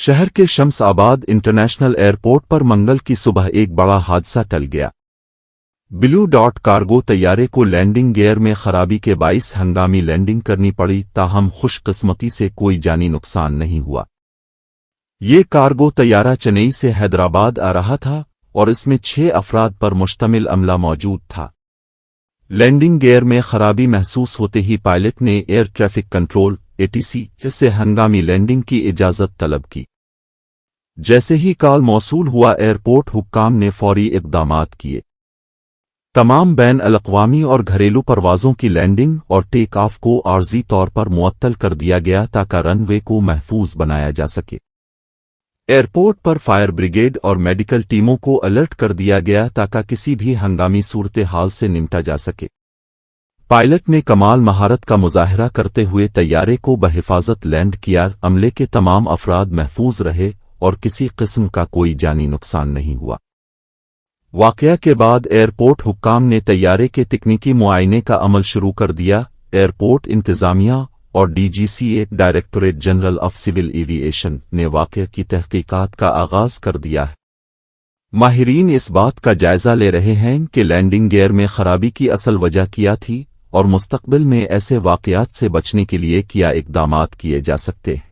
شہر کے شمس آباد انٹرنیشنل ایئرپورٹ پر منگل کی صبح ایک بڑا حادثہ ٹل گیا۔ بلیو ڈارٹ کارگو طیارے کو لینڈنگ گیئر میں خرابی کے باعث ہنگامی لینڈنگ کرنی پڑی، تاہم خوش قسمتی سے کوئی جانی نقصان نہیں ہوا۔ یہ کارگو طیارہ چنئی سے حیدرآباد آ رہا تھا اور اس میں 6 افراد پر مشتمل عملہ موجود تھا۔ لینڈنگ گیئر میں خرابی محسوس ہوتے ہی پائلٹ نے ایئر ٹریفک کنٹرول (ATC) سے ہنگامی لینڈنگ کی اجازت طلب کی۔ جیسے ہی کال موصول ہوا، ایئرپورٹ حکام نے فوری اقدامات کیے۔ تمام بین الاقوامی اور گھریلو پروازوں کی لینڈنگ اور ٹیک آف کو عارضی طور پر معطل کر دیا گیا تاکہ رن وے کو محفوظ بنایا جا سکے۔ ایئرپورٹ پر فائر بریگیڈ اور میڈیکل ٹیموں کو الرٹ کر دیا گیا تاکہ کسی بھی ہنگامی صورتحال سے نمٹا جا سکے۔ پائلٹ نے کمال مہارت کا مظاہرہ کرتے ہوئے طیارے کو بحفاظت لینڈ کیا۔ عملے کے تمام افراد محفوظ رہے اور کسی قسم کا کوئی جانی نقصان نہیں ہوا۔ واقعہ کے بعد ایئرپورٹ حکام نے طیارے کے تکنیکی معائنے کا عمل شروع کر دیا۔ ایئرپورٹ انتظامیہ اور DGCA directorate general of civil aviation نے واقعہ کی تحقیقات کا آغاز کر دیا ہے۔ ماہرین اس بات کا جائزہ لے رہے ہیں کہ لینڈنگ گیئر میں خرابی کی اصل وجہ کیا تھی اور مستقبل میں ایسے واقعات سے بچنے کے لیے کیا اقدامات کیے جا سکتے ہیں۔